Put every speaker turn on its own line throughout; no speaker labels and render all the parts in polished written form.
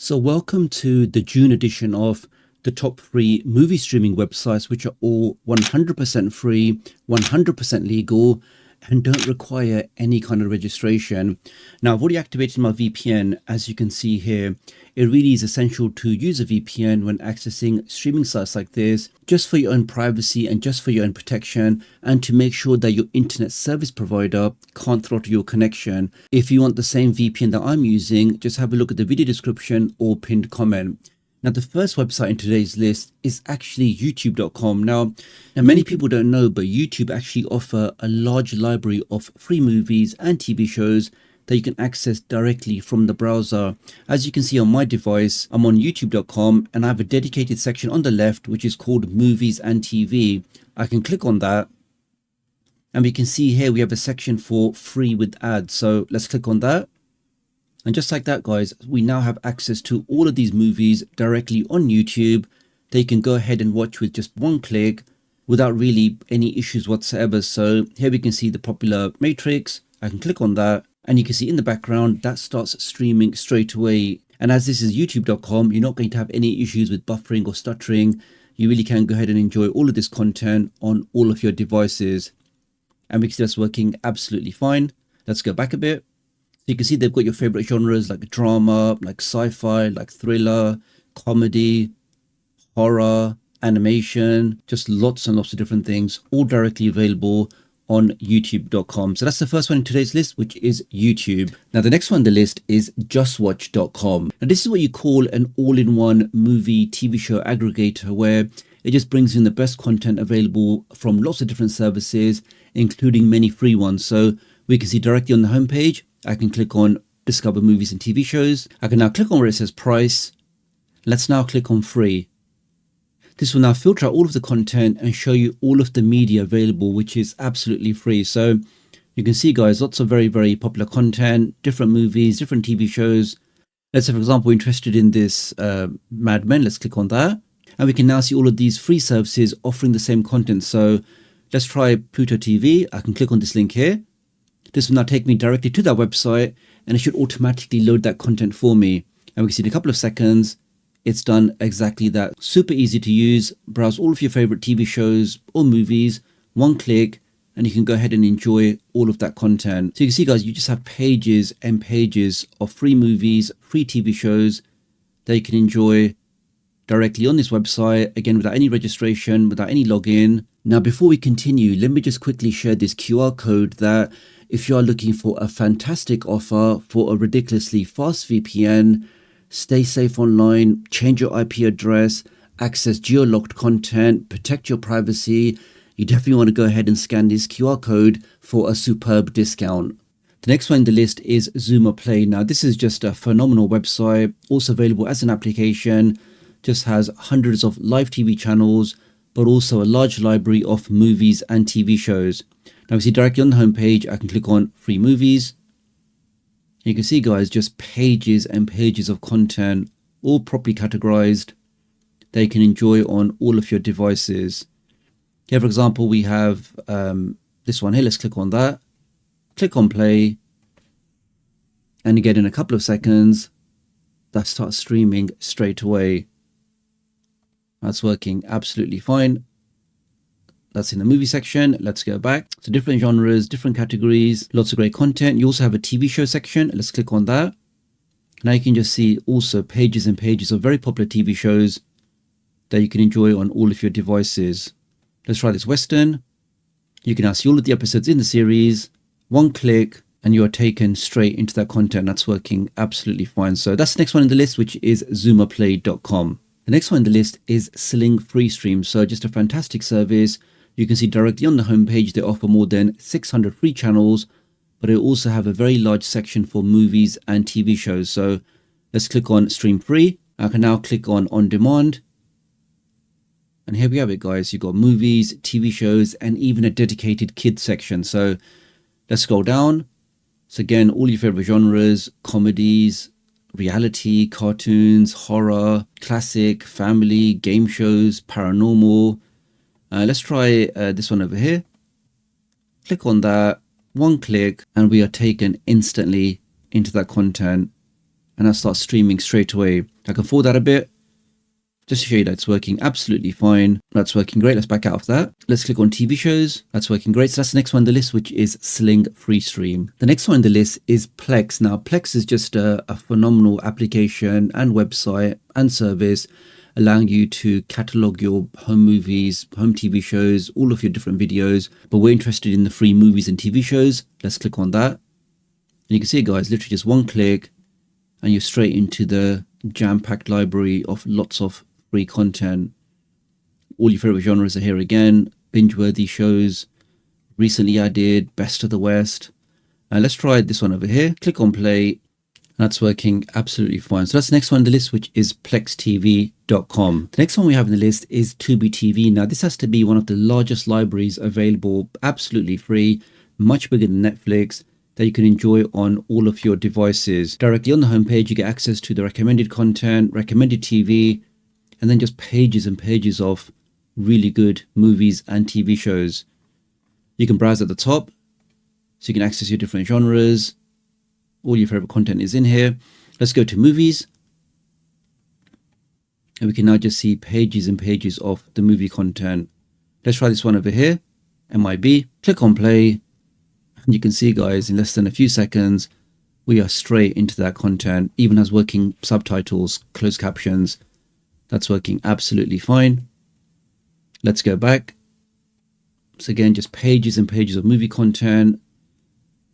So welcome to the June edition of the top 3 movie streaming websites, which are all 100% free, 100% legal, and don't require any kind of registration. Now, I've already activated my VPN. As you can see here, it really is essential to use a VPN when accessing streaming sites like this, just for your own privacy and just for your own protection, and to make sure that your internet service provider can't throttle your connection. If you want the same VPN that I'm using, just have a look at the video description or pinned comment. Now, the first website in today's list is actually youtube.com. Now, many people don't know, but YouTube actually offer a large library of free movies and TV shows that you can access directly from the browser. As you can see on my device, I'm on youtube.com and I have a dedicated section on the left, which is called Movies and TV. I can click on that and we can see here we have a section for free with ads. So let's click on that. And just like that, guys, we now have access to all of these movies directly on YouTube that you can go ahead and watch with just one click without really any issues whatsoever. So here we can see the popular Matrix. I can click on that and you can see in the background that starts streaming straight away. And as this is youtube.com, you're not going to have any issues with buffering or stuttering. You really can go ahead and enjoy all of this content on all of your devices. And we can see that's working absolutely fine. Let's go back a bit. You can see they've got your favorite genres like drama, like sci-fi, like thriller, comedy, horror, animation, just lots and lots of different things, all directly available on youtube.com. So that's the first one in today's list, which is YouTube. Now, the next one on the list is justwatch.com. Now, this is what you call an all-in-one movie TV show aggregator, where it just brings in the best content available from lots of different services, including many free ones. So we can see directly on the homepage, I can click on Discover Movies and TV Shows. I can now click on where it says Price. Let's now click on Free. This will now filter out all of the content and show you all of the media available, which is absolutely free. So you can see, guys, lots of very, very popular content, different movies, different TV shows. Let's say, for example, we're interested in this Mad Men. Let's click on that. And we can now see all of these free services offering the same content. So let's try Pluto TV. I can click on this link here. This will now take me directly to that website and it should automatically load that content for me. And we can see in a couple of seconds, it's done exactly that. Super easy to use. Browse all of your favorite TV shows or movies, one click, and you can go ahead and enjoy all of that content. So you can see, guys, you just have pages and pages of free movies, free TV shows that you can enjoy directly on this website, again, without any registration, without any login. Now, before we continue, let me just quickly share this QR code that if you are looking for a fantastic offer for a ridiculously fast VPN, stay safe online, change your IP address, access geo-locked content, protect your privacy, you definitely want to go ahead and scan this QR code for a superb discount. The next one in the list is Zoomer Play. Now, this is just a phenomenal website, also available as an application, just has hundreds of live TV channels, but also a large library of movies and TV shows. Now we see directly on the homepage, I can click on free movies. You can see, guys, just pages and pages of content, all properly categorized, that you can enjoy on all of your devices. Here, for example, we have this one here. Let's click on that. Click on play. And again, in a couple of seconds, that starts streaming straight away. That's working absolutely fine. That's in the movie section. Let's go back. So different genres, different categories, lots of great content. You also have a TV show section. Let's click on that. Now you can just see also pages and pages of very popular TV shows that you can enjoy on all of your devices. Let's try this Western. You can now see all of the episodes in the series, one click, and you are taken straight into that content. That's working absolutely fine. So that's the next one in the list, which is zoomerplay.com. The next one in the list is Sling Freestream. So just a fantastic service. You can see directly on the homepage, they offer more than 600 free channels, but they also have a very large section for movies and TV shows. So let's click on Stream Free. I can now click on Demand. And here we have it, guys. You've got movies, TV shows, and even a dedicated kids section. So let's scroll down. So again, all your favorite genres, comedies, reality, cartoons, horror, classic, family, game shows, paranormal. Let's try this one over here. Click on that, one click, and we are taken instantly into that content. and that starts streaming straight away. I can forward that a bit just to show you that it's working absolutely fine. That's working great. Let's back out of that. Let's click on TV shows. That's working great. So that's the next one on the list, which is Sling FreeStream. The next one on the list is Plex. Now, Plex is just a phenomenal application and website and service, allowing you to catalog your home movies, home TV shows, all of your different videos. But we're interested in the free movies and TV shows. Let's click on that. And you can see, guys, literally just one click and you're straight into the jam-packed library of lots of free content. All your favorite genres are here again. Binge-worthy shows, recently added, best of the West. Let's try this one over here. Click on play. That's working absolutely fine. So that's the next one on the list, which is plextv.com. The next one we have on the list is Tubi TV. Now, this has to be one of the largest libraries available, absolutely free, much bigger than Netflix, that you can enjoy on all of your devices. Directly on the homepage, you get access to the recommended content, recommended TV, and then just pages and pages of really good movies and TV shows. You can browse at the top, so you can access your different genres. All your favorite content is in here. Let's go to movies. And we can now just see pages and pages of the movie content. Let's try this one over here, MIB. Click on play. And you can see, guys, in less than a few seconds, we are straight into that content, even has working subtitles, closed captions. That's working absolutely fine. Let's go back. So again, just pages and pages of movie content,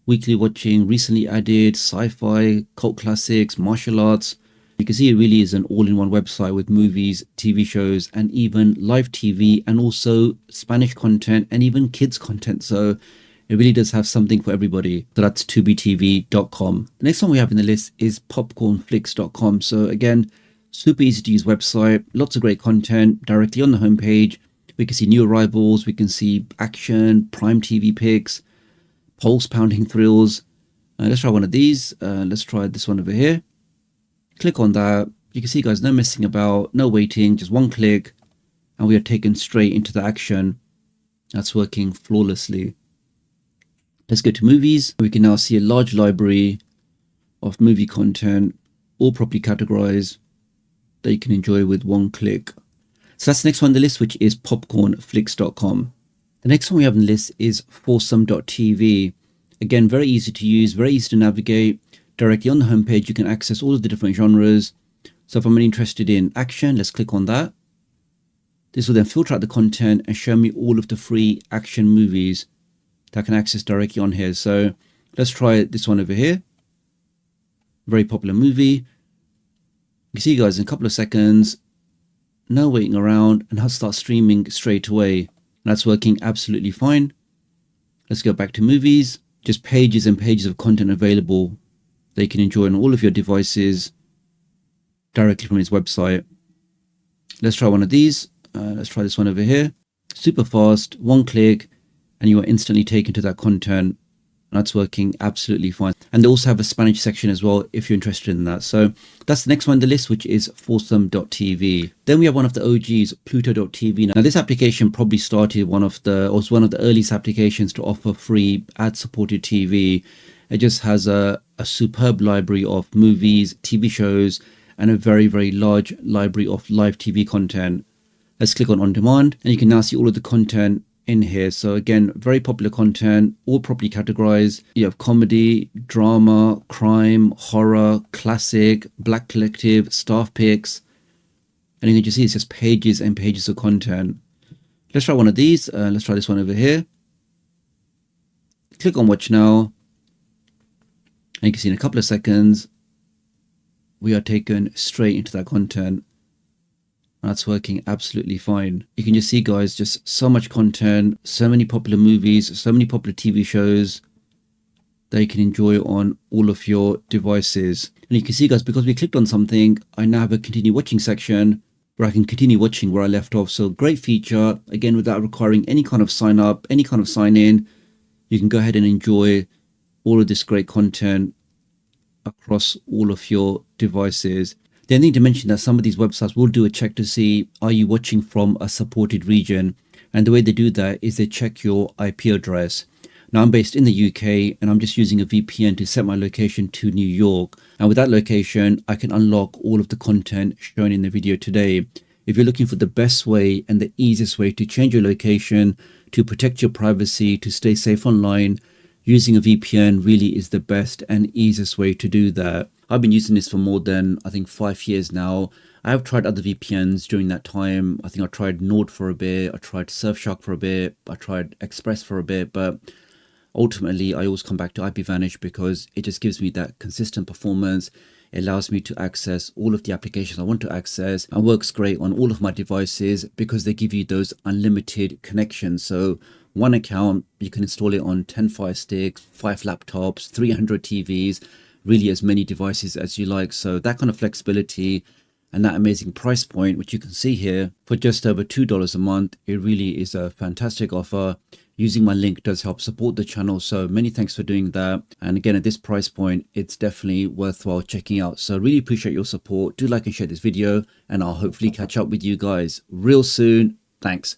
weekly watching, recently added, sci-fi, cult classics, martial arts. You can see it really is an all-in-one website with movies, TV shows, and even live TV, and also Spanish content and even kids content. So it really does have something for everybody. So that's tubitv.com. The next one we have in the list is popcornflix.com. So again, super easy to use website, lots of great content directly on the homepage. We can see new arrivals, we can see action, prime TV picks, pulse pounding thrills. Let's try one of these. Let's try this one over here. Click on that. You can see, guys, no messing about, no waiting, just one click, and we are taken straight into the action. That's working flawlessly. Let's go to movies. We can now see a large library of movie content, all properly categorized, that you can enjoy with one click. So that's the next one on the list, which is popcornflix.com. The next one we have on the list is foursome.tv. Again, very easy to use, very easy to navigate. Directly on the homepage, you can access all of the different genres. So if I'm interested in action, let's click on that. This will then filter out the content and show me all of the free action movies that I can access directly on here. So let's try this one over here. Very popular movie. You see, guys, in a couple of seconds, no waiting around, and I'll start streaming straight away. And that's working absolutely fine. Let's go back to movies. Just pages and pages of content available that you can enjoy on all of your devices directly from his website. Let's try one of these. Let's try this one over here. Super fast, one click, and you are instantly taken to that content. That's working absolutely fine. And they also have a Spanish section as well if you're interested in that. So that's the next one on the list, which is foursome.tv. Then we have one of the OGs, Pluto.tv. Now this application probably started was one of the earliest applications to offer free ad-supported TV. It just has a superb library of movies, TV shows, and a very, very large library of live TV content. Let's click on demand, and you can now see all of the content in here. So again, very popular content, all properly categorized. You have comedy, drama, crime, horror, classic, black collective, staff picks, and you can just see it's just pages and pages of content. Let's try one of these. Let's try this one over here. Click on watch now, and you can see in a couple of seconds we are taken straight into that content. That's working absolutely fine. You can just see, guys, just so much content, so many popular movies, so many popular TV shows that you can enjoy on all of your devices. And you can see, guys, because we clicked on something, I now have a continue watching section where I can continue watching where I left off. So great feature, again, without requiring any kind of sign up, any kind of sign in. You can go ahead and enjoy all of this great content across all of your devices. They need to mention that some of these websites will do a check to see, are you watching from a supported region? And the way they do that is they check your IP address. Now I'm based in the UK and I'm just using a VPN to set my location to New York. And with that location, I can unlock all of the content shown in the video today. If you're looking for the best way and the easiest way to change your location, to protect your privacy, to stay safe online, using a VPN really is the best and easiest way to do that. I've been using this for more than, I think, 5 years now. I have tried other VPNs during that time. I think I tried Nord for a bit, I tried Surfshark for a bit, I tried Express for a bit, but ultimately I always come back to IPVanish because it just gives me that consistent performance. It allows me to access all of the applications I want to access and works great on all of my devices because they give you those unlimited connections. So one account, you can install it on 10 FireSticks, 5 laptops, 300 TVs, really as many devices as you like. So that kind of flexibility and that amazing price point, which you can see here, for just over $2 a month, it really is a fantastic offer. Using my link does help support the channel, so many thanks for doing that. And again, at this price point, it's definitely worthwhile checking out. So really appreciate your support. Do like and share this video, and I'll hopefully catch up with you guys real soon. Thanks.